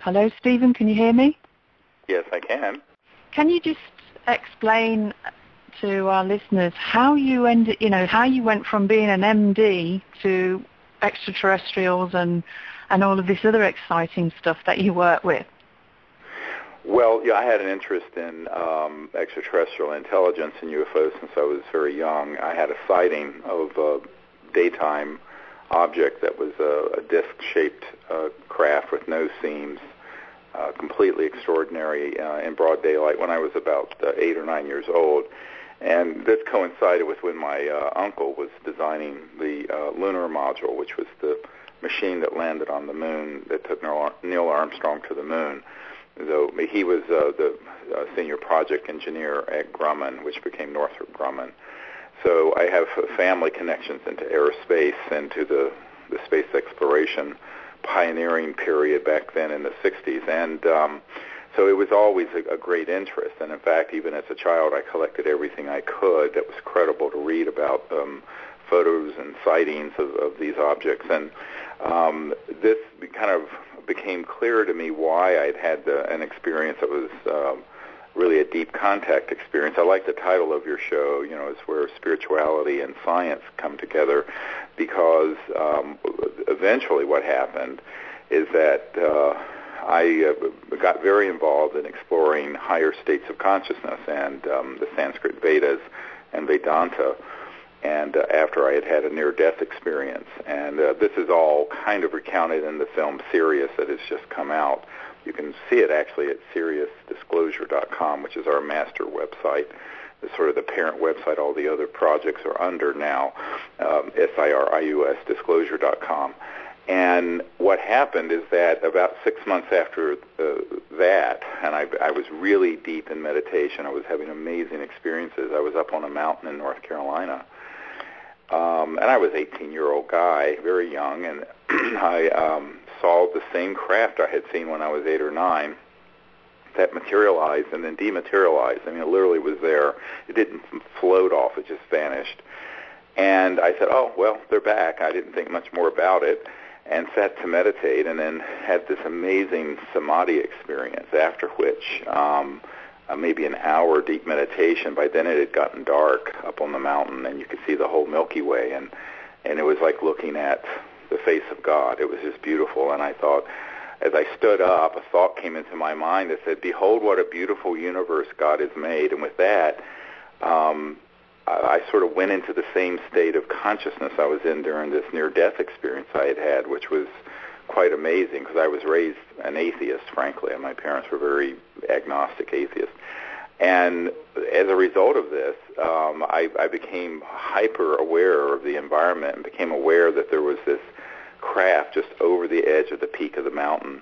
Hello, Stephen. Can you hear me? Yes, I can. Can you just explain to our listeners how you how you went from being an MD to extraterrestrials and all of this other exciting stuff that you work with? Well, yeah, I had an interest in extraterrestrial intelligence and UFOs since I was very young. I had a sighting of a daytime object that was a disc-shaped craft with no seams, completely extraordinary in broad daylight when I was about 8 or 9 years old. And this coincided with when my uncle was designing the lunar module, which was the machine that landed on the moon that took Neil Armstrong to the moon. Though he was the senior project engineer at Grumman, which became Northrop Grumman. So I have family connections into aerospace and to the space exploration pioneering period back then in the 60s. And so it was always a great interest. And in fact, even as a child, I collected everything I could that was credible to read about photos and sightings of these objects. And this kind of became clear to me why I'd had an experience that was really a deep contact experience. I like the title of your show, it's where spirituality and science come together, because eventually what happened is that I got very involved in exploring higher states of consciousness and the Sanskrit Vedas and Vedanta, and after I had a near-death experience. And this is all kind of recounted in the film Sirius that has just come out. You can see it actually at SiriusDisclosure.com, which is our master website. It's sort of the parent website all the other projects are under now, SIRIUS Disclosure.com. And what happened is that about 6 months after that, and I was really deep in meditation, I was having amazing experiences. I was up on a mountain in North Carolina, and I was an 18-year-old guy, very young, and I saw the same craft I had seen when I was 8 or 9 that materialized and then dematerialized. I mean, it literally was there. It didn't float off. It just vanished. And I said, oh, well, they're back. I didn't think much more about it and sat to meditate and then had this amazing samadhi experience, after which maybe an hour deep meditation. By then it had gotten dark up on the mountain, and you could see the whole Milky Way, and it was like looking at the face of God. It was just beautiful. And I thought, as I stood up, a thought came into my mind that said, behold what a beautiful universe God has made. And with that, I sort of went into the same state of consciousness I was in during this near-death experience I had, which was quite amazing because I was raised an atheist, frankly, and my parents were very agnostic atheists. And as a result of this, I became hyper-aware of the environment and became aware that there was this craft just over the edge of the peak of the mountain,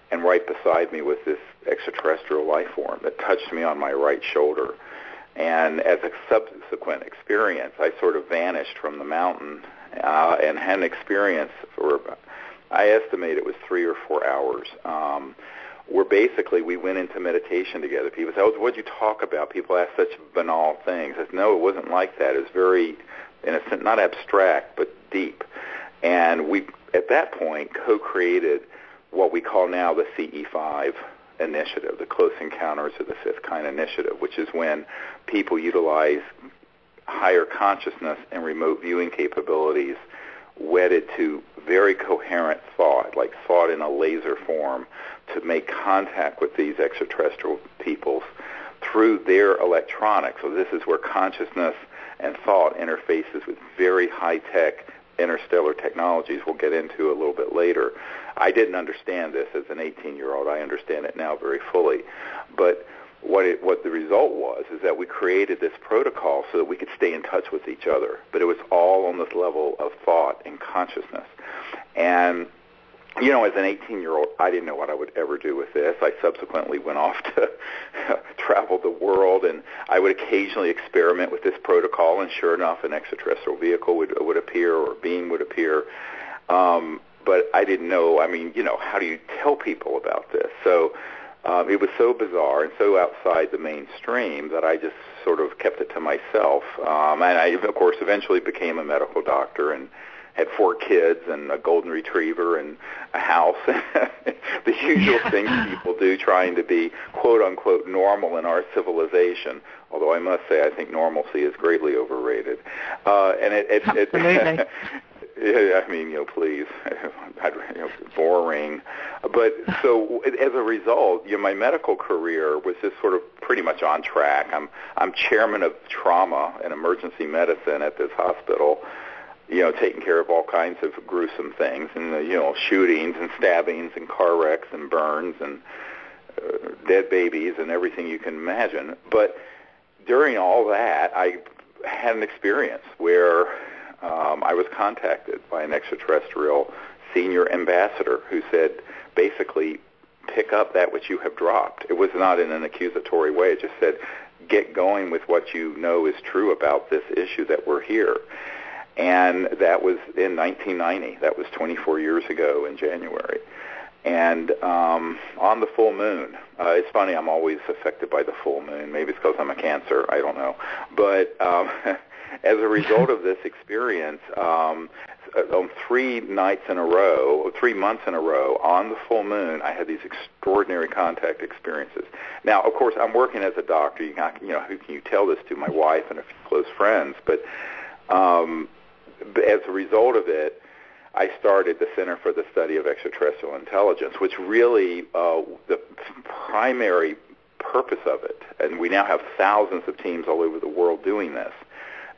and right beside me was this extraterrestrial life form that touched me on my right shoulder. And as a subsequent experience, I sort of vanished from the mountain and had an experience for, I estimate it was 3 or 4 hours, where basically we went into meditation together. People say, oh, what did you talk about? People ask such banal things. I said, no, it wasn't like that. It was very, in a sense, not abstract, but deep. And we, at that point, co-created what we call now the CE5 initiative, the Close Encounters of the Fifth Kind initiative, which is when people utilize higher consciousness and remote viewing capabilities wedded to very coherent thought, like thought in a laser form, to make contact with these extraterrestrial peoples through their electronics. So this is where consciousness and thought interfaces with very high-tech interstellar technologies we'll get into a little bit later. I didn't understand this as an 18-year-old. I understand it now very fully. But what the result was is that we created this protocol so that we could stay in touch with each other. But it was all on this level of thought and consciousness. And, you know, as an 18-year-old, I didn't know what I would ever do with this. I subsequently went off to travel the world, and I would occasionally experiment with this protocol, and sure enough, an extraterrestrial vehicle would appear, or a being would appear. But I didn't know, I mean, you know, how do you tell people about this? So it was so bizarre and so outside the mainstream that I just sort of kept it to myself. And I, of course, eventually became a medical doctor and had 4 kids and a golden retriever and a house, the usual things people do trying to be quote-unquote normal in our civilization, although I must say I think normalcy is greatly overrated. And Absolutely. I mean, please, boring. But so as a result, my medical career was just sort of pretty much on track. I'm chairman of trauma and emergency medicine at this hospital, taking care of all kinds of gruesome things, and shootings and stabbings and car wrecks and burns and dead babies and everything you can imagine. But during all that, I had an experience where I was contacted by an extraterrestrial senior ambassador who said, basically, pick up that which you have dropped. It was not in an accusatory way. It just said, get going with what you know is true about this issue that we're here. And that was in 1990. That was 24 years ago in January. And on the full moon, it's funny, I'm always affected by the full moon. Maybe it's because I'm a Cancer. I don't know. But as a result of this experience, on 3 months in a row, on the full moon, I had these extraordinary contact experiences. Now, of course, I'm working as a doctor. Who can you tell this to? My wife and a few close friends. But as a result of it, I started the Center for the Study of Extra-terrestrial Intelligence, which really the primary purpose of it, and we now have thousands of teams all over the world doing this,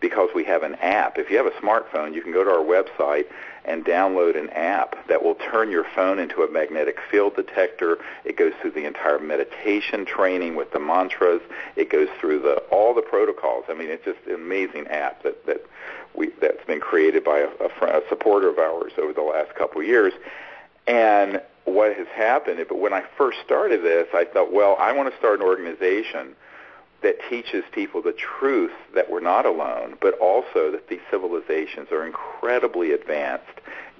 because we have an app. If you have a smartphone, you can go to our website and download an app that will turn your phone into a magnetic field detector. It goes through the entire meditation training with the mantras. It goes through all the protocols. I mean, it's just an amazing app that's been created by a supporter of ours over the last couple of years. And what has happened, but when I first started this, I thought, well, I want to start an organization that teaches people the truth that we're not alone, but also that these civilizations are incredibly advanced,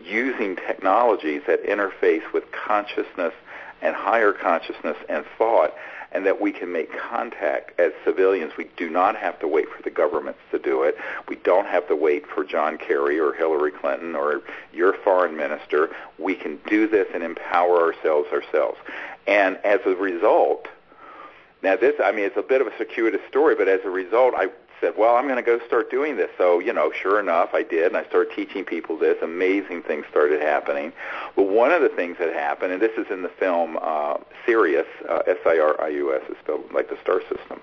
using technologies that interface with consciousness and higher consciousness and thought, and that we can make contact as civilians. We do not have to wait for the governments to do it. We don't have to wait for John Kerry or Hillary Clinton or your foreign minister. We can do this and empower ourselves. And as a result, now this, it's a bit of a circuitous story, but as a result, I said, well, I'm going to go start doing this. So, sure enough, I did, and I started teaching people this. Amazing things started happening. But one of the things that happened, and this is in the film Sirius, Sirius, is spelled like the star system.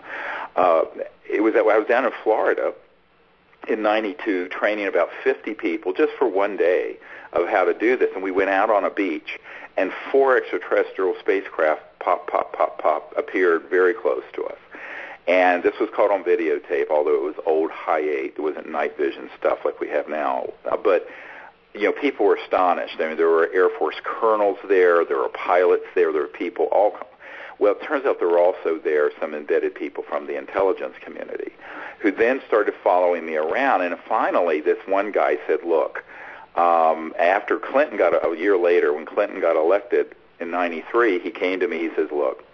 It was that I was down in Florida in 92 training about 50 people just for one day of how to do this. And we went out on a beach, and 4 extraterrestrial spacecraft pop, appeared very close to us. And this was caught on videotape, although it was old high-8. It wasn't night vision stuff like we have now. But, people were astonished. There were Air Force colonels there. There were pilots there. There were people all. Well, it turns out there were also there some embedded people from the intelligence community who then started following me around. And finally, this one guy said, look, after Clinton a year later, when Clinton got elected in 93, he came to me. He says, look,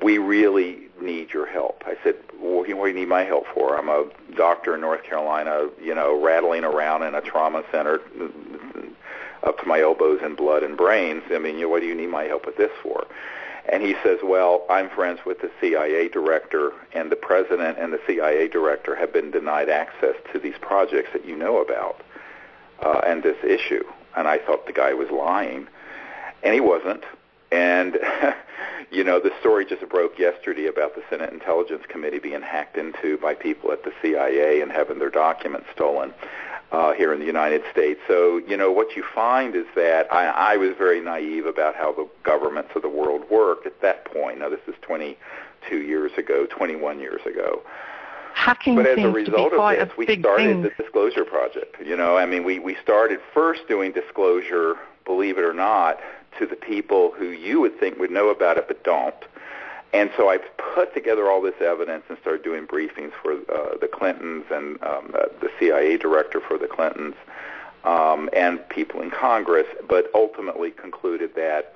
we really need your help. I said, well, what do you need my help for? I'm a doctor in North Carolina, rattling around in a trauma center up to my elbows in blood and brains. What do you need my help with this for? And he says, well, I'm friends with the CIA director, and the president and the CIA director have been denied access to these projects that you know about and this issue. And I thought the guy was lying, and he wasn't. And, the story just broke yesterday about the Senate Intelligence Committee being hacked into by people at the CIA and having their documents stolen here in the United States. So, what you find is that I was very naive about how the governments of the world worked at that point. Now, this is 21 years ago. Hacking but as seems a result to be quite of this, a we big started thing. the disclosure project. We started first doing disclosure, believe it or not, to the people who you would think would know about it but don't. And so I put together all this evidence and started doing briefings for the Clintons and the CIA director for the Clintons and people in Congress, but ultimately concluded that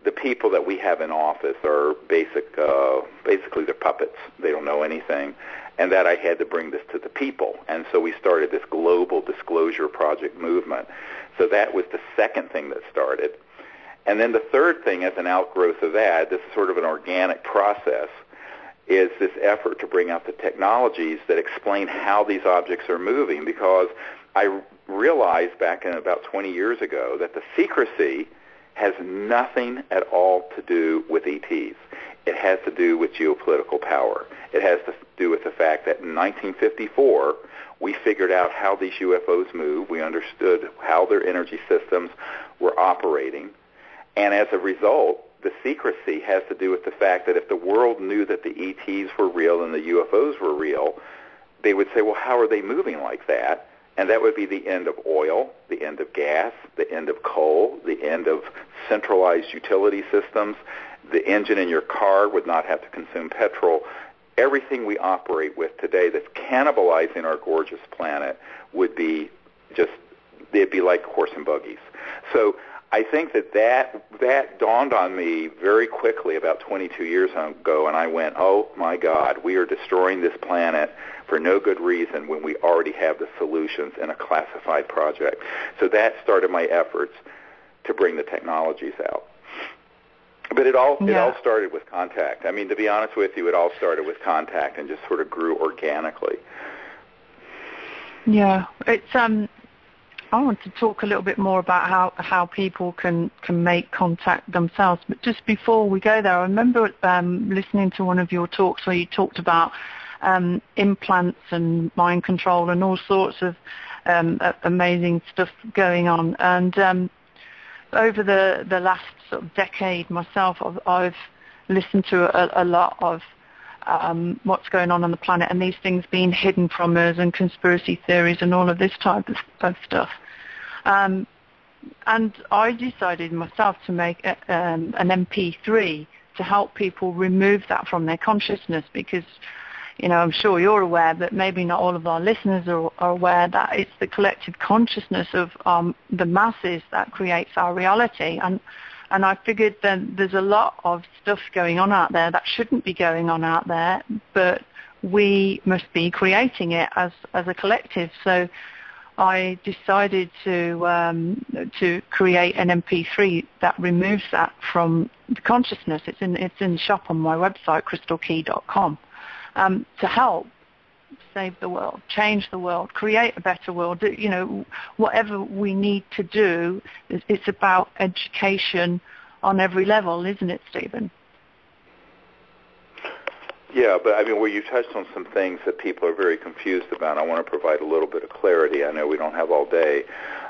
the people that we have in office are basically they're puppets. They don't know anything. and that I had to bring this to the people. And so we started this global disclosure project movement. So that was the second thing that started. And then the third thing, as an outgrowth of that, this is sort of an organic process, is this effort to bring out the technologies that explain how these objects are moving, because I realized back in about 20 years ago that the secrecy has nothing at all to do with ETs. It has to do with geopolitical power. It has to do with the fact that in 1954, we figured out how these UFOs move. We understood how their energy systems were operating. And as a result, the secrecy has to do with the fact that if the world knew that the ETs were real and the UFOs were real, they would say, well, how are they moving like that? And that would be the end of oil, the end of gas, the end of coal, the end of centralized utility systems. The engine in your car would not have to consume petrol. Everything we operate with today that's cannibalizing our gorgeous planet would be just, they'd be like horse and buggies. So I think that dawned on me very quickly about 22 years ago, and I went, oh, my God, we are destroying this planet for no good reason when we already have the solutions in a classified project. So that started my efforts to bring the technologies out. But it all started with contact. I mean, to be honest with you, it all started with contact and just sort of grew organically. Yeah, it's I want to talk a little bit more about how people can make contact themselves. But just before we go there, I remember listening to one of your talks where you talked about implants and mind control and all sorts of amazing stuff going on. And over the last sort of decade myself, I've listened to a lot of what's going on the planet and these things being hidden from us and conspiracy theories and all of this type of stuff. And I decided myself to make an MP3 to help people remove that from their consciousness because, you know, I'm sure you're aware, but maybe not all of our listeners are aware that it's the collective consciousness of the masses that creates our reality. And I figured that there's a lot of stuff going on out there that shouldn't be going on out there, but we must be creating it as a collective. So I decided to create an MP3 that removes that from the consciousness. It's in the shop on my website, crystalkey.com, to help save the world, change the world, create a better world. You know, whatever we need to do, it's about education on every level, isn't it, Stephen? Yeah, but I mean, well, you touched on some things that people are very confused about. I want to provide a little bit of clarity. I know we don't have all day,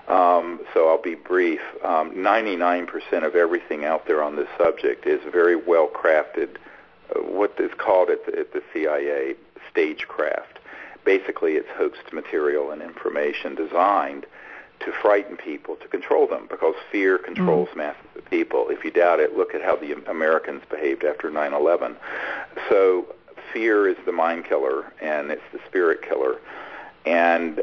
so I'll be brief. 99% of everything out there on this subject is very well crafted, what is called at the CIA stagecraft. Basically, it's hoaxed material and information designed to frighten people, to control them, because fear controls masses of people. If you doubt it, look at how the Americans behaved after 9/11. So fear is the mind killer, and it's the spirit killer. And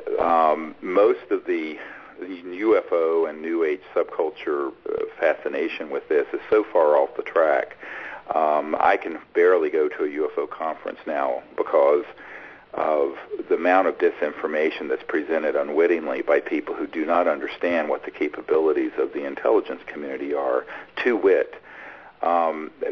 most of the UFO and New Age subculture fascination with this is so far off the track. I can barely go to a UFO conference now because of the amount of disinformation that's presented unwittingly by people who do not understand what the capabilities of the intelligence community are. To wit,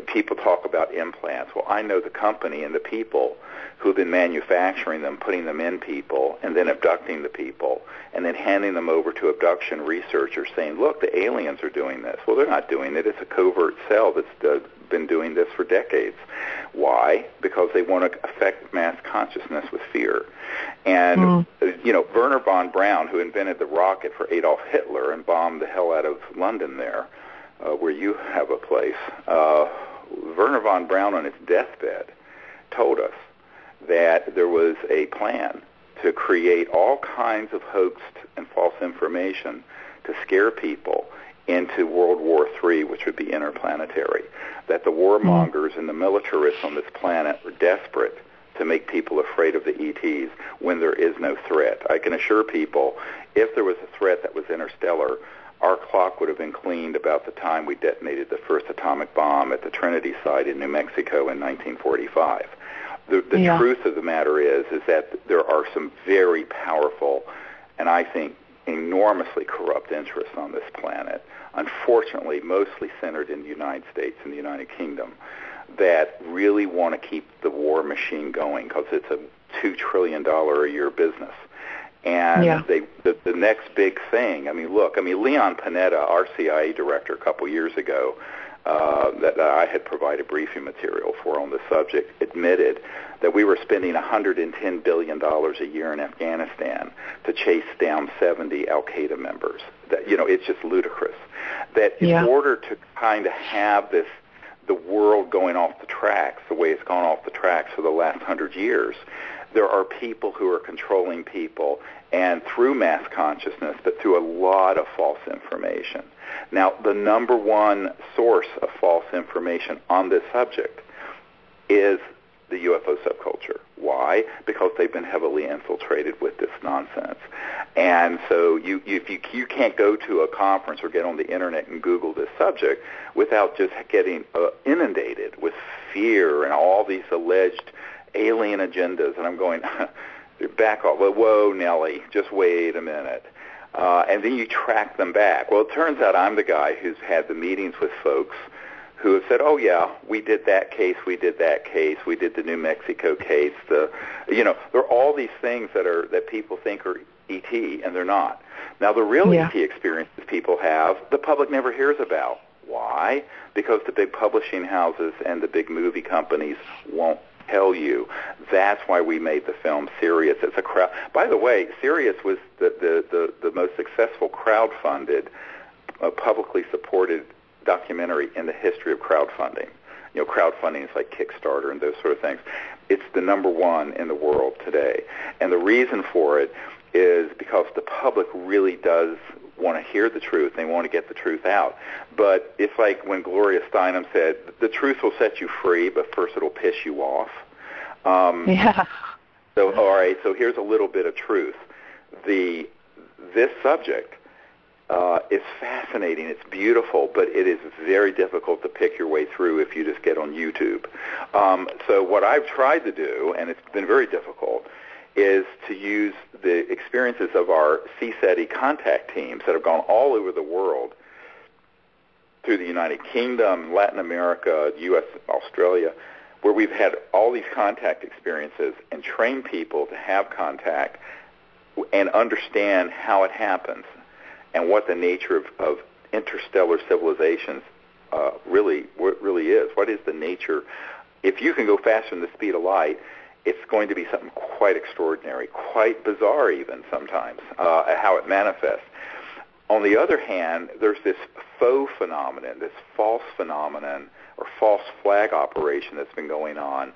people talk about implants. Well, I know the company and the people who've been manufacturing them, putting them in people, and then abducting the people, and then handing them over to abduction researchers saying, look, the aliens are doing this. Well, they're not doing it. It's a covert cell that's been doing this for decades. Why? Because they want to affect mass consciousness with fear. And, you know, Werner von Braun, who invented the rocket for Adolf Hitler and bombed the hell out of London there, where you have a place, Werner von Braun on his deathbed told us that there was a plan to create all kinds of hoaxed and false information to scare people into World War III, which would be interplanetary, that the warmongers and the militarists on this planet were desperate to make people afraid of the ETs when there is no threat. I can assure people, if there was a threat that was interstellar, our clock would have been cleaned about the time we detonated the first atomic bomb at the Trinity site in New Mexico in 1945. The truth of the matter is that there are some very powerful and I think enormously corrupt interests on this planet, unfortunately mostly centered in the United States and the United Kingdom, that really want to keep the war machine going because it's a $2 trillion a year business. And the next big thing, Leon Panetta, our CIA director a couple years ago, that I had provided briefing material for on the subject, admitted that we were spending $110 billion a year in Afghanistan to chase down 70 al-Qaeda members. That, it's just ludicrous. That in order to kind of have the world going off the tracks the way it's gone off the tracks for the last 100 years, there are people who are controlling people, and through mass consciousness, but through a lot of false information. Now, the number one source of false information on this subject is the UFO subculture. Why? Because they've been heavily infiltrated with this nonsense. And so you can't go to a conference or get on the internet and Google this subject without just getting inundated with fear and all these alleged alien agendas. And I'm going, back off. Whoa, Nellie, just wait a minute. And then you track them back. Well, it turns out I'm the guy who's had the meetings with folks who have said, oh, yeah, we did that case, we did that case, we did the New Mexico case. There are all these things that people think are ET, and they're not. Now, the real ET experiences people have, the public never hears about. Why? Because the big publishing houses and the big movie companies won't tell you. That's why we made the film Sirius. It's a crowd. By the way, Sirius was the most successful crowd-funded, publicly supported documentary in the history of crowdfunding. Crowdfunding is like Kickstarter and those sort of things. It's the number one in the world today. And the reason for it is because the public really does want to hear the truth. They want to get the truth out. But it's like when Gloria Steinem said, the truth will set you free, but first it'll piss you off. So, all right, so here's a little bit of truth. This subject is fascinating. It's beautiful, but it is very difficult to pick your way through if you just get on YouTube. So what I've tried to do, and it's been very difficult, is to use the experiences of our CSETI contact teams that have gone all over the world through the United Kingdom, Latin America, U.S., Australia, where we've had all these contact experiences and train people to have contact and understand how it happens and what the nature of interstellar civilizations really is. What is the nature? If you can go faster than the speed of light, it's going to be something quite extraordinary, quite bizarre even sometimes, how it manifests. On the other hand, there's this faux phenomenon, this false phenomenon or false flag operation that's been going on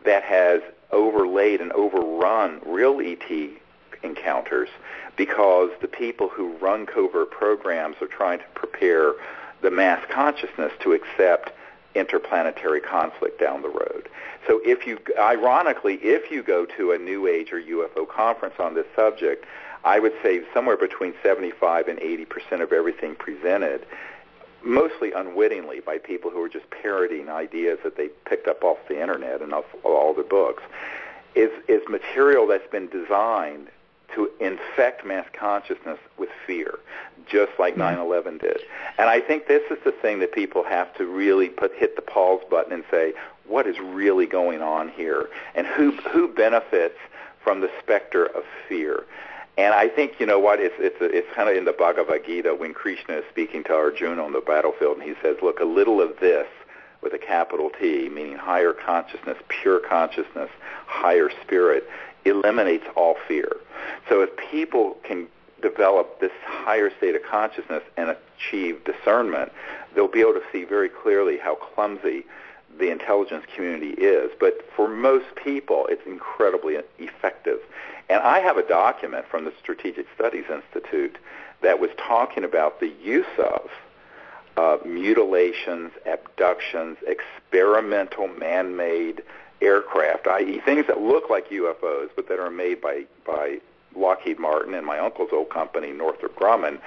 that has overlaid and overrun real ET encounters because the people who run covert programs are trying to prepare the mass consciousness to accept interplanetary conflict down the road. So ironically, if you go to a New Age or UFO conference on this subject, I would say somewhere between 75 and 80% of everything presented, mostly unwittingly by people who are just parroting ideas that they picked up off the internet and off all the books, is material that's been designed to infect mass consciousness with fear, just like 9/11 did. And I think this is the thing that people have to really hit the pause button and say, what is really going on here? And who benefits from the specter of fear? And I think, you know what, it's kind of in the Bhagavad Gita when Krishna is speaking to Arjuna on the battlefield, and he says, look, a little of this with a capital T, meaning higher consciousness, pure consciousness, higher spirit, eliminates all fear. So if people can develop this higher state of consciousness and achieve discernment, they'll be able to see very clearly how clumsy the intelligence community is. But for most people, it's incredibly effective. And I have a document from the Strategic Studies Institute that was talking about the use of mutilations, abductions, experimental man-made aircraft, i.e. things that look like UFOs but that are made by Lockheed Martin and my uncle's old company, Northrop Grumman,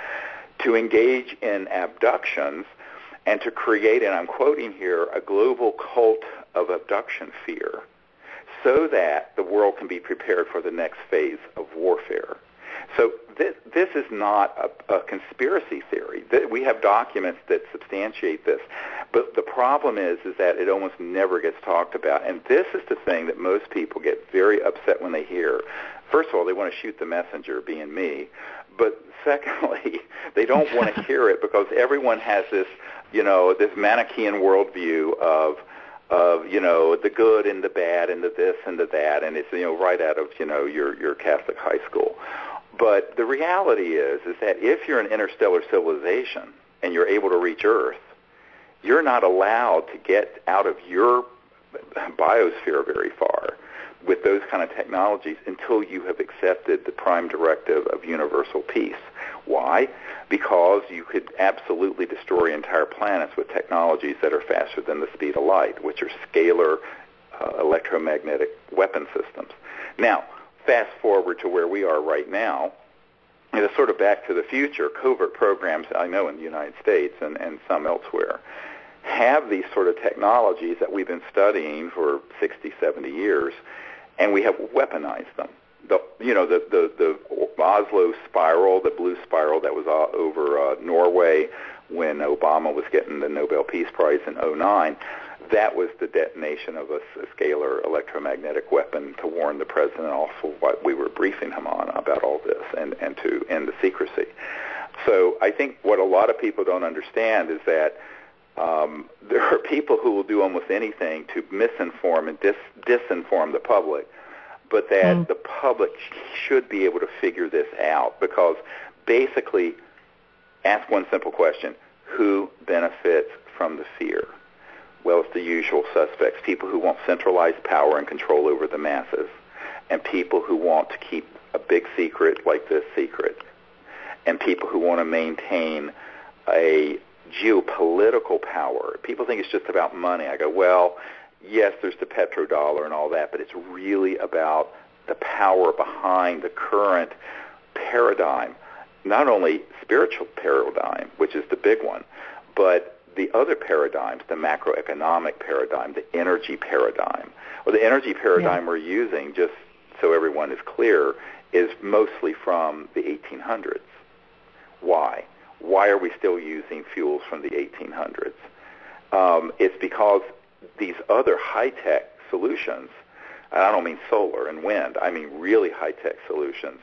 to engage in abductions and to create, and I'm quoting here, a global cult of abduction fear. so that the world can be prepared for the next phase of warfare. So this is not a conspiracy theory. We have documents that substantiate this. But the problem is that it almost never gets talked about. And this is the thing that most people get very upset when they hear. First of all, they want to shoot the messenger, being me. But secondly, they don't want to hear it because everyone has this, this Manichaean worldview of the good and the bad and the this and the that, and it's, right out of, your Catholic high school. But the reality is that if you're an interstellar civilization and you're able to reach Earth, you're not allowed to get out of your biosphere very far with those kind of technologies until you have accepted the prime directive of universal peace. Why? Because you could absolutely destroy entire planets with technologies that are faster than the speed of light, which are scalar electromagnetic weapon systems. Now, fast forward to where we are right now, it's sort of back to the future. Covert programs, I know in the United States and some elsewhere, have these sort of technologies that we've been studying for 60, 70 years, and we have weaponized them. The Oslo spiral, the blue spiral that was over Norway when Obama was getting the Nobel Peace Prize in 2009, that was the detonation of a scalar electromagnetic weapon to warn the president off of what we were briefing him on about all this and to end the secrecy. So I think what a lot of people don't understand is that there are people who will do almost anything to misinform and disinform the public, but that the public should be able to figure this out, because basically, ask one simple question: who benefits from the fear? Well, it's the usual suspects, people who want centralized power and control over the masses, and people who want to keep a big secret like this secret, and people who want to maintain a geopolitical power. People think it's just about money. I go, well, yes, there's the petrodollar and all that, but it's really about the power behind the current paradigm, not only spiritual paradigm, which is the big one, but the other paradigms, the macroeconomic paradigm, the energy paradigm. Well, the energy paradigm we're using, just so everyone is clear, is mostly from the 1800s. Why? Why are we still using fuels from the 1800s? It's because these other high-tech solutions, and I don't mean solar and wind, I mean really high-tech solutions,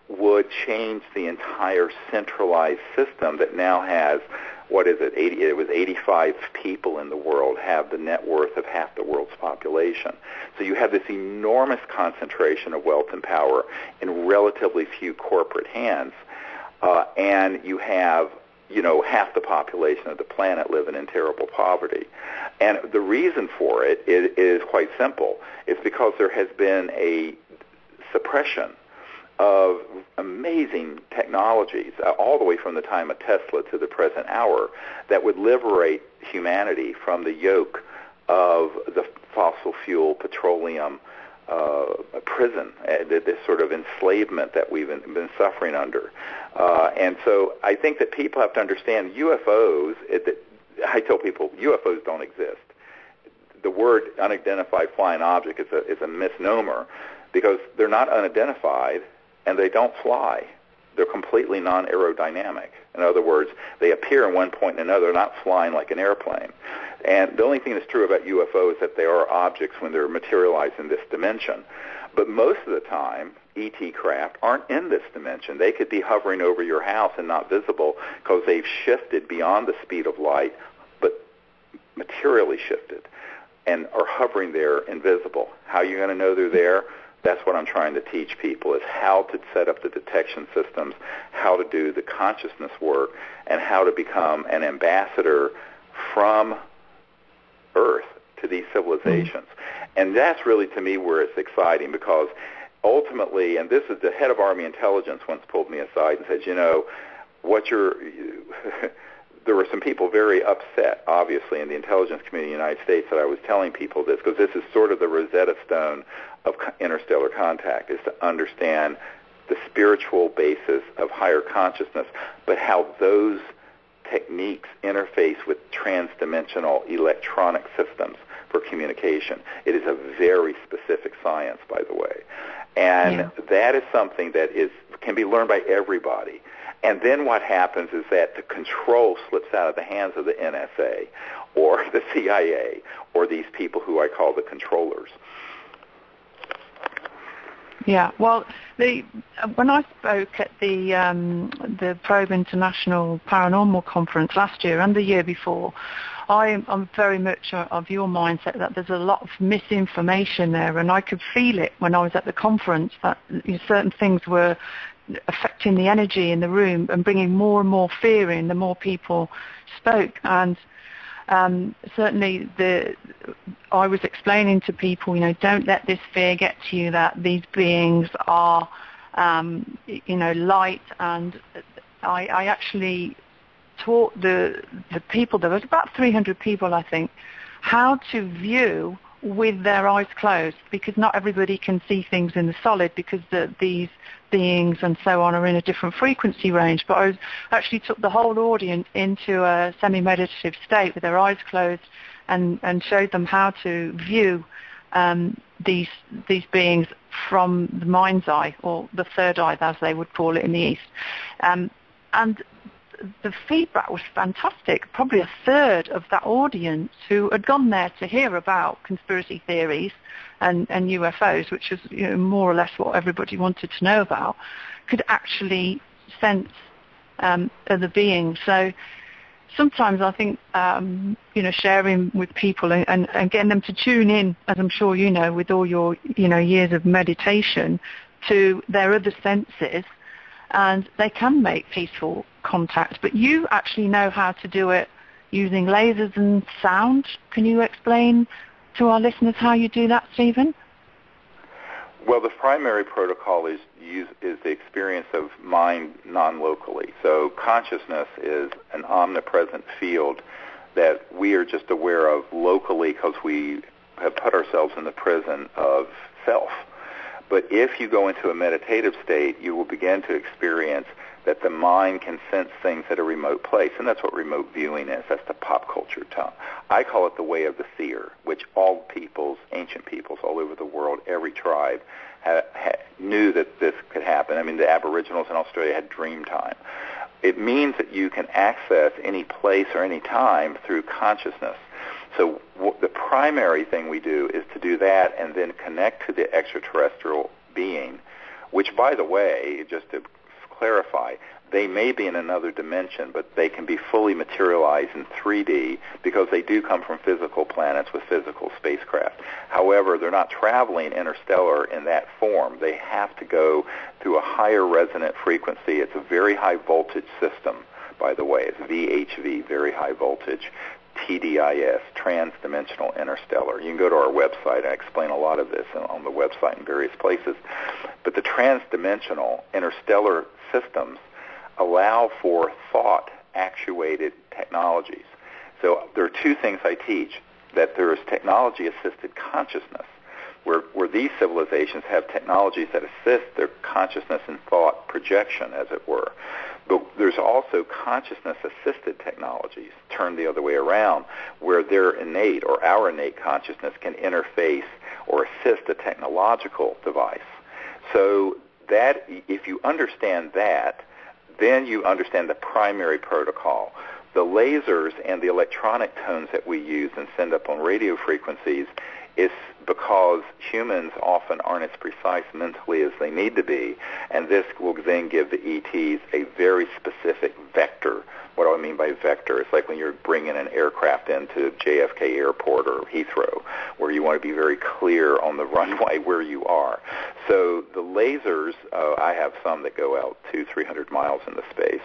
would change the entire centralized system that now has, it was 85 people in the world have the net worth of half the world's population. So you have this enormous concentration of wealth and power in relatively few corporate hands, and you have, half the population of the planet living in terrible poverty. And the reason for it is quite simple. It's because there has been a suppression of amazing technologies, all the way from the time of Tesla to the present hour, that would liberate humanity from the yoke of the fossil fuel, petroleum prison, this sort of enslavement that we've been suffering under. And so I think that people have to understand UFOs, I tell people UFOs don't exist. The word unidentified flying object is a misnomer, because they're not unidentified and they don't fly. They're completely non-aerodynamic. In other words, they appear in one point and another, not flying like an airplane. And the only thing that's true about UFOs is that they are objects when they're materialized in this dimension. But most of the time, ET craft aren't in this dimension. They could be hovering over your house and not visible because they've shifted beyond the speed of light, but materially shifted, and are hovering there invisible. How are you going to know they're there? That's what I'm trying to teach people, is how to set up the detection systems, how to do the consciousness work, and how to become an ambassador from Earth to these civilizations. And that's really, to me, where it's exciting, because ultimately, and this is the head of Army Intelligence once pulled me aside and said, there were some people very upset, obviously, in the intelligence community in the United States that I was telling people this, because this is sort of the Rosetta Stone of interstellar contact, is to understand the spiritual basis of higher consciousness, but how those techniques interface with transdimensional electronic systems, for communication. It is a very specific science, by the way. And that is something that can be learned by everybody. And then what happens is that the control slips out of the hands of the NSA or the CIA or these people who I call the controllers. Yeah, well, when I spoke at the Probe International Paranormal Conference last year and the year before, I'm very much of your mindset that there's a lot of misinformation there, and I could feel it when I was at the conference that certain things were affecting the energy in the room and bringing more and more fear in the more people spoke. And certainly I was explaining to people, don't let this fear get to you that these beings are, light. And I actually taught the people, there was about 300 people, I think, how to view with their eyes closed, because not everybody can see things in the solid because these beings and so on are in a different frequency range. But I actually took the whole audience into a semi-meditative state with their eyes closed and showed them how to view these beings from the mind's eye, or the third eye, as they would call it in the East. And the feedback was fantastic. Probably a third of that audience who had gone there to hear about conspiracy theories and UFOs, which is more or less what everybody wanted to know about, could actually sense other beings. So sometimes I think sharing with people and getting them to tune in, as I'm sure you know, with all your years of meditation, to their other senses, and they can make peaceful contact. But you actually know how to do it using lasers and sound. Can you explain to our listeners how you do that, Stephen? Well, the primary protocol is the experience of mind non-locally. So consciousness is an omnipresent field that we are just aware of locally because we have put ourselves in the prison of self. But if you go into a meditative state, you will begin to experience that the mind can sense things at a remote place, and that's what remote viewing is. That's the pop culture term. I call it the way of the seer, which all peoples, ancient peoples all over the world, every tribe, knew that this could happen. I mean, the Aboriginals in Australia had dream time. It means that you can access any place or any time through consciousness. So the primary thing we do is to do that and then connect to the extraterrestrial being, which, by the way, just to clarify, they may be in another dimension, but they can be fully materialized in 3D because they do come from physical planets with physical spacecraft. However, they're not traveling interstellar in that form. They have to go through a higher resonant frequency. It's a very high voltage system, by the way. It's VHV, very high voltage. TDIS, Trans-Dimensional Interstellar. You can go to our website. I explain a lot of this on the website in various places. But the trans-dimensional interstellar systems allow for thought-actuated technologies. So there are two things I teach, that there is technology-assisted consciousness, where these civilizations have technologies that assist their consciousness and thought projection, as it were. But there's also consciousness-assisted technologies, turned the other way around, where their innate or our innate consciousness can interface or assist a technological device. So that, if you understand that, then you understand the primary protocol. The lasers and the electronic tones that we use and send up on radio frequencies is because humans often aren't as precise mentally as they need to be, and this will then give the ETs a very specific vector. What do I mean by vector? It's like when you're bringing an aircraft into JFK Airport or Heathrow, where you want to be very clear on the runway where you are. So the lasers, I have some that go out 200-300 miles into space.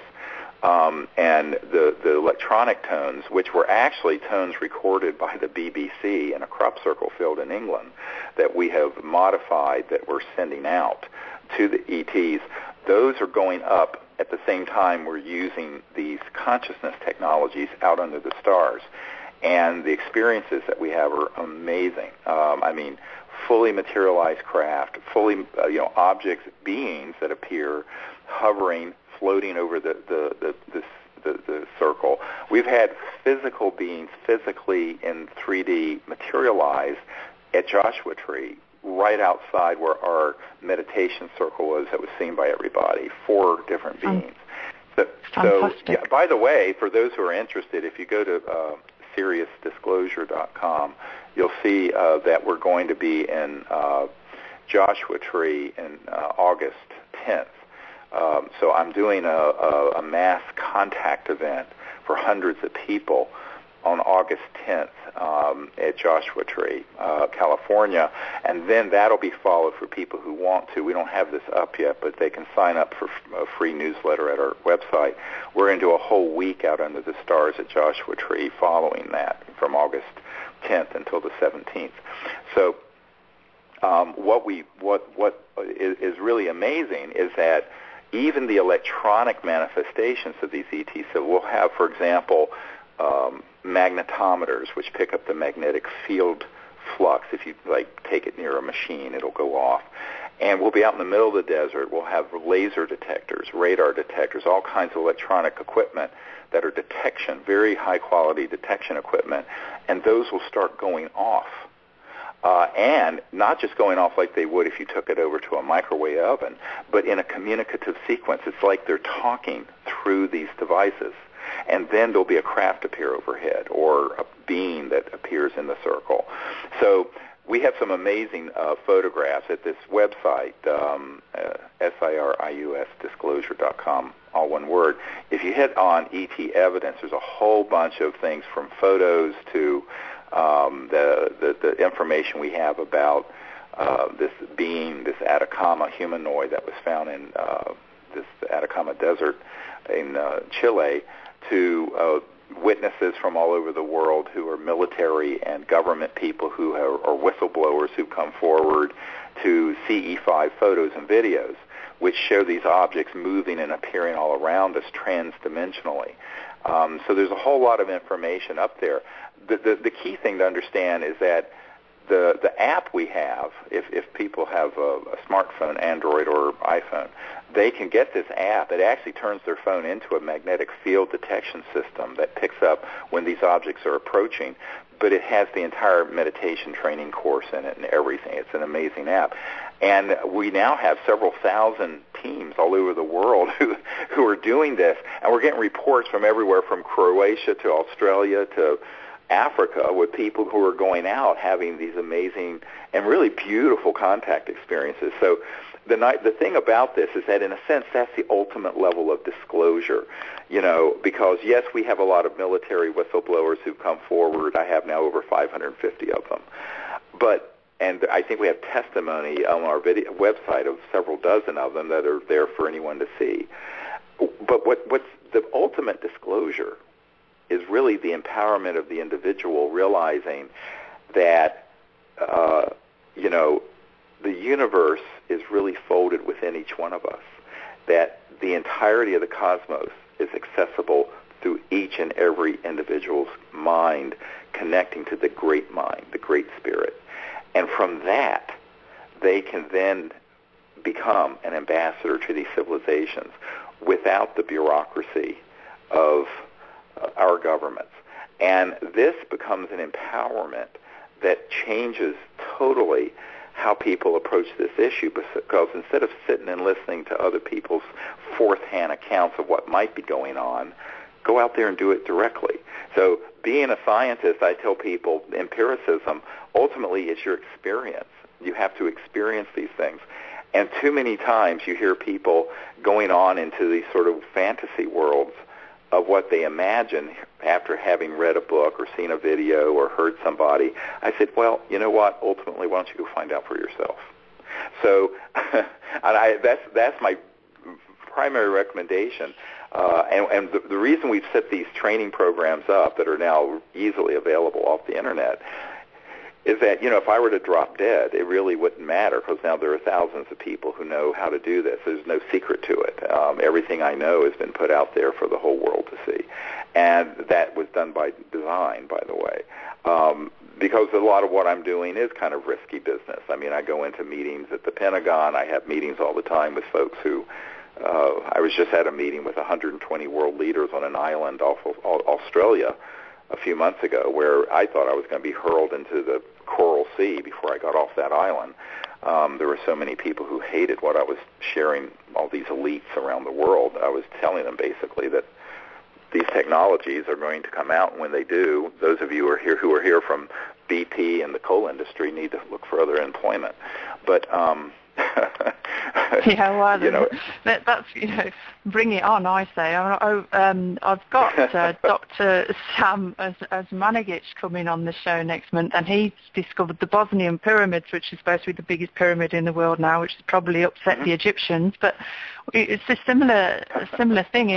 And the electronic tones, which were actually tones recorded by the BBC in a crop circle field in England that we have modified, that we're sending out to the ETs, those are going up at the same time we're using these consciousness technologies out under the stars. And the experiences that we have are amazing. I mean, fully materialized craft, fully objects, beings that appear hovering, floating over the the circle. We've had physical beings physically in 3D materialize at Joshua Tree, right outside where our meditation circle was, that was seen by everybody, 4 different beings. So yeah, by the way, for those who are interested, if you go to SiriusDisclosure.com, you'll see that we're going to be in Joshua Tree in August 10th. So I'm doing a mass contact event for hundreds of people on August 10th at Joshua Tree, California, and then that'll be followed for people who want to. We don't have this up yet, but they can sign up for a free newsletter at our website. We're going to do a whole week out under the stars at Joshua Tree following that from August 10th until the 17th. So what is really amazing is that even the electronic manifestations of these ETs, so we'll have, for example, magnetometers, which pick up the magnetic field flux. If you take it near a machine, it'll go off. And we'll be out in the middle of the desert. We'll have laser detectors, radar detectors, all kinds of electronic equipment that are detection, very high-quality detection equipment, and those will start going off. And not just going off like they would if you took it over to a microwave oven, but in a communicative sequence. It's like they're talking through these devices. And then there'll be a craft appear overhead or a being that appears in the circle. So we have some amazing photographs at this website, SIRIUS disclosure.com, all one word. If you hit on ET evidence, there's a whole bunch of things from photos to the information we have about this being, this Atacama humanoid that was found in this Atacama Desert in Chile, to witnesses from all over the world who are military and government people who are whistleblowers who come forward, to CE5 photos and videos, which show these objects moving and appearing all around us transdimensionally. So there's a whole lot of information up there. The key thing to understand is that the app we have, if people have a smartphone, Android or iPhone, they can get this app. It actually turns their phone into a magnetic field detection system that picks up when these objects are approaching, but it has the entire meditation training course in it and everything. It's an amazing app. And we now have several thousand teams all over the world who are doing this, and we're getting reports from everywhere from Croatia to Australia to Africa with people who are going out having these amazing and really beautiful contact experiences. So the thing about this is that, in a sense, that's the ultimate level of disclosure, because, yes, we have a lot of military whistleblowers who come forward. I have now over 550 of them. And I think we have testimony on our website of several dozen of them that are there for anyone to see. But what's the ultimate disclosure is really the empowerment of the individual, realizing that, the universe is really folded within each one of us, that the entirety of the cosmos is accessible through each and every individual's mind, connecting to the great mind, the great spirit. And from that, they can then become an ambassador to these civilizations without the bureaucracy of our governments. And this becomes an empowerment that changes totally how people approach this issue, because instead of sitting and listening to other people's fourth-hand accounts of what might be going on, go out there and do it directly. So being a scientist, I tell people, empiricism, ultimately is your experience. You have to experience these things. And too many times you hear people going on into these sort of fantasy worlds of what they imagine after having read a book or seen a video or heard somebody. I said, well, you know what? Ultimately, why don't you go find out for yourself? So that's my primary recommendation. And the reason we've set these training programs up that are now easily available off the Internet is that, if I were to drop dead, it really wouldn't matter, because now there are thousands of people who know how to do this. There's no secret to it. Everything I know has been put out there for the whole world to see. And that was done by design, by the way, because a lot of what I'm doing is kind of risky business. I mean, I go into meetings at the Pentagon. I have meetings all the time with folks who I was just at a meeting with 120 world leaders on an island off of Australia a few months ago, where I thought I was going to be hurled into the Coral Sea before I got off that island. There were so many people who hated what I was sharing, all these elites around the world. I was telling them basically that these technologies are going to come out, and when they do, those of you who are here from BP and the coal industry need to look for other employment. But yeah, well, that's bring it on, I say. I've got Dr. Sam Asmanagich coming on the show next month, and he's discovered the Bosnian pyramids, which is supposed to be the biggest pyramid in the world now, which has probably upset the Egyptians. But it's a similar thing.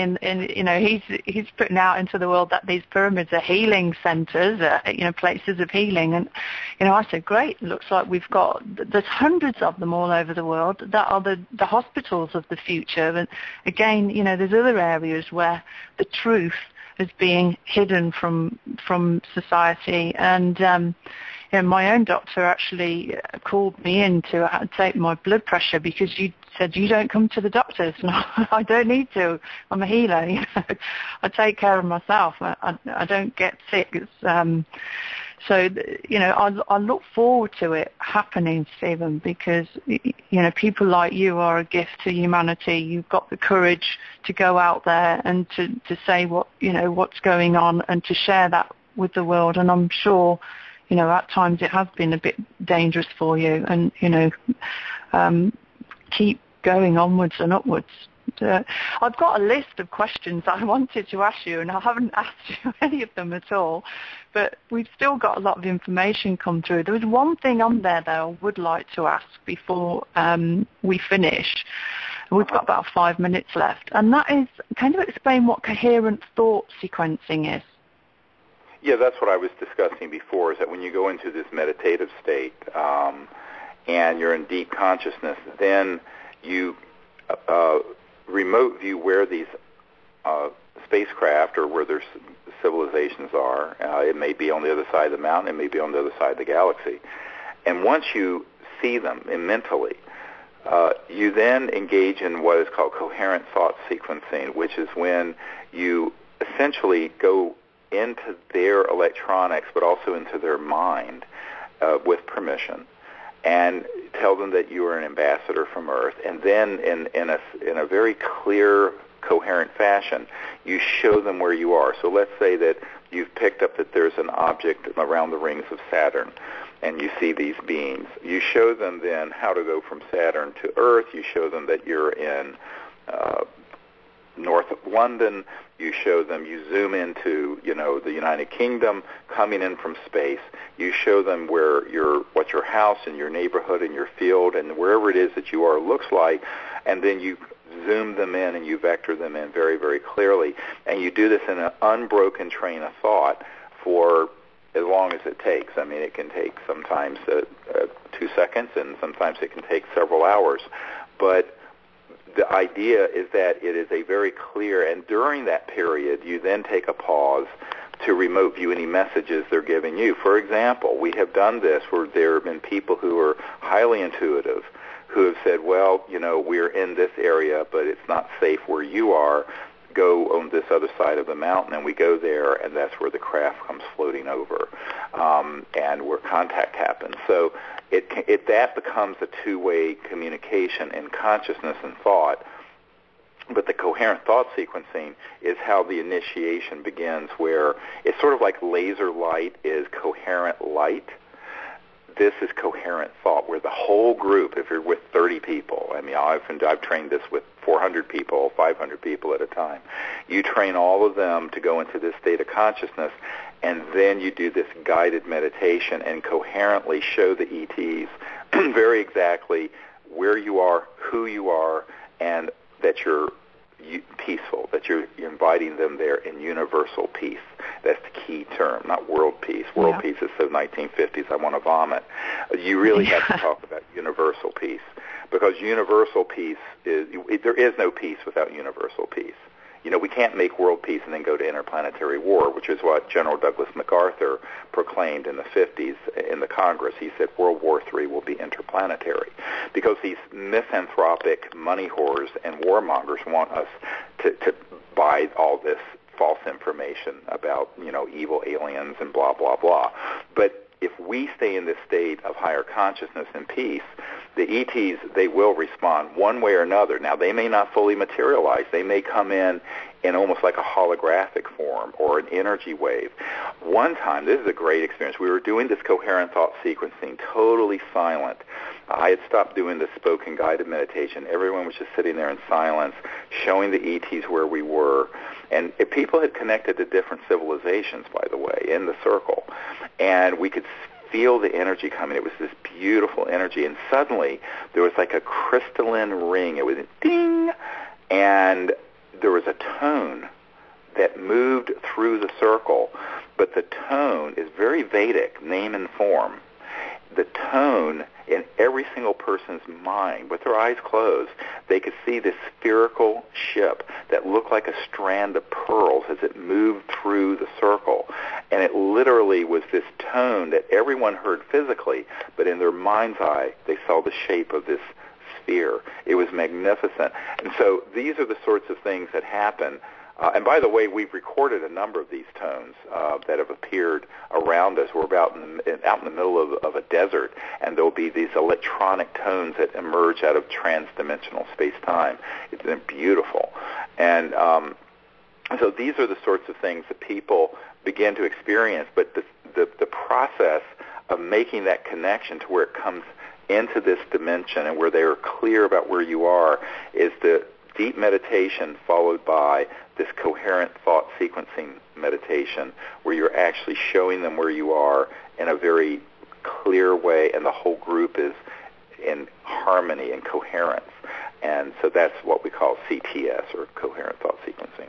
He's putting out into the world that these pyramids are healing centers, places of healing. And I said, great. It looks like there's hundreds of them all over the world that are the hospitals of the future. And again, there's other areas where the truth is being hidden from society. And my own doctor actually called me in to take my blood pressure because you said, you don't come to the doctors. No, I don't need to. I'm a healer. I take care of myself. I don't get sick. So, I look forward to it happening, Stephen, because, people like you are a gift to humanity. You've got the courage to go out there and to say what's going on and to share that with the world. And I'm sure, at times it has been a bit dangerous for you, and, keep going onwards and upwards. I've got a list of questions I wanted to ask you, and I haven't asked you any of them at all, but we've still got a lot of information come through. There was one thing on there that I would like to ask before we finish. We've got about 5 minutes left, and that is, can you explain what coherent thought sequencing is? Yeah, that's what I was discussing before, is that when you go into this meditative state and you're in deep consciousness, then you remote view where these spacecraft or where their civilizations are. It may be on the other side of the mountain. It may be on the other side of the galaxy. And once you see them mentally, you then engage in what is called coherent thought sequencing, which is when you essentially go into their electronics but also into their mind with permission, and tell them that you are an ambassador from Earth, and then in a very clear, coherent fashion, you show them where you are. So let's say that you've picked up that there's an object around the rings of Saturn, and you see these beings. You show them then how to go from Saturn to Earth. You show them that you're in north of London. You show them, you zoom into, the United Kingdom coming in from space. You show them what your house and your neighborhood and your field and wherever it is that you are looks like, and then you zoom them in and you vector them in very, very clearly. And you do this in an unbroken train of thought for as long as it takes. I mean, it can take sometimes 2 seconds, and sometimes it can take several hours. But the idea is that it is a very clear, and during that period, you then take a pause to remote view any messages they're giving you. For example, we have done this where there have been people who are highly intuitive who have said, well, we're in this area, but it's not safe where you are. Go on this other side of the mountain, and we go there, and that's where the craft comes floating over, and where contact happens. So that becomes a two-way communication in consciousness and thought. But the coherent thought sequencing is how the initiation begins, where it's sort of like laser light is coherent light. This is coherent thought, where the whole group, if you're with 30 people, I mean, I've trained this with 400 people, 500 people at a time. You train all of them to go into this state of consciousness, and then you do this guided meditation and coherently show the ETs very exactly where you are, who you are, and that you're peaceful, that you're inviting them there in universal peace. That's the key term, not world peace. World peace is so 1950s, I want to vomit. You really have to talk about universal peace, because universal peace there is no peace without universal peace. we can't make world peace and then go to interplanetary war, which is what General Douglas MacArthur proclaimed in the 50s in the Congress. He said World War III will be interplanetary because these misanthropic money whores and warmongers want us to buy all this false information about, evil aliens and blah, blah, blah. But if we stay in this state of higher consciousness and peace, the ETs, they will respond one way or another. Now, they may not fully materialize. They may come in almost like a holographic form or an energy wave. One time, this is a great experience, we were doing this coherent thought sequencing, totally silent. I had stopped doing the spoken guided meditation. Everyone was just sitting there in silence, showing the ETs where we were. And people had connected to different civilizations, by the way, in the circle. And we could feel the energy coming. It was this beautiful energy. And suddenly, there was like a crystalline ring. It was ding! And there was a tone that moved through the circle. But the tone is very Vedic, name and form. The tone in every single person's mind, with their eyes closed, they could see this spherical ship that looked like a strand of pearls as it moved through the circle. And it literally was this tone that everyone heard physically, but in their mind's eye, they saw the shape of this sphere. It was magnificent. And so these are the sorts of things that happen. And by the way, we've recorded a number of these tones that have appeared around us. We're out in the middle of a desert, and there'll be these electronic tones that emerge out of trans-dimensional space-time. It's been beautiful. And so these are the sorts of things that people begin to experience, but the process of making that connection to where it comes into this dimension and where they are clear about where you are is the deep meditation followed by this coherent thought sequencing meditation where you're actually showing them where you are in a very clear way, and the whole group is in harmony and coherence. And so that's what we call CTS, or coherent thought sequencing.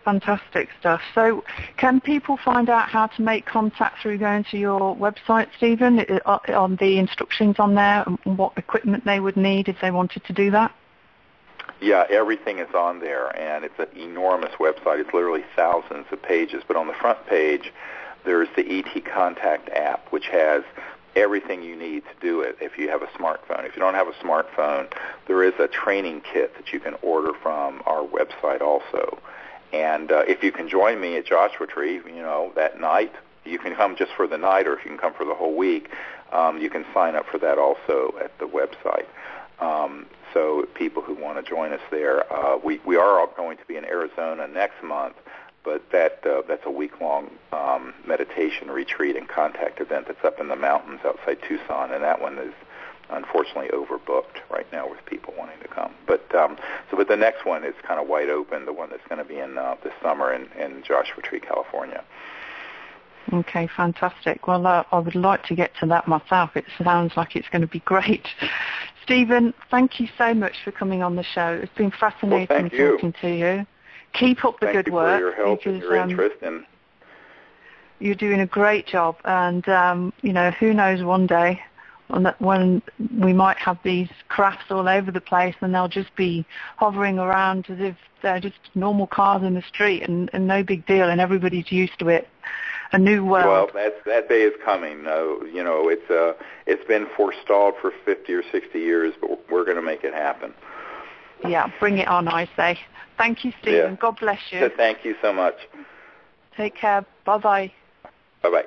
Fantastic stuff. So can people find out how to make contact through going to your website, Stephen, on the instructions on there, and what equipment they would need if they wanted to do that? Yeah, everything is on there, and it's an enormous website. It's literally thousands of pages. But on the front page, there's the ET Contact app, which has everything you need to do it if you have a smartphone. If you don't have a smartphone, there is a training kit that you can order from our website also. And if you can join me at Joshua Tree, that night, you can come just for the night, or if you can come for the whole week, you can sign up for that also at the website. So people who want to join us there, we are all going to be in Arizona next month, but that's a week-long meditation retreat and contact event that's up in the mountains outside Tucson, and that one is unfortunately overbooked right now with people wanting to come. But but the next one is kind of wide open, the one that's going to be in this summer in Joshua Tree, California. Okay, fantastic. Well, I would like to get to that myself. It sounds like it's going to be great. Stephen, thank you so much for coming on the show. It's been fascinating talking to you. Keep up the good work. Thank you for your help and your interest. And you're doing a great job. And, who knows one day when we might have these crafts all over the place and they'll just be hovering around as if they're just normal cars in the street and no big deal, and everybody's used to it. A new world. Well, that day is coming. It's been forestalled for 50 or 60 years, but we're going to make it happen. Yeah, bring it on, I say. Thank you, Stephen. Yeah. God bless you. Thank you so much. Take care. Bye-bye. Bye-bye.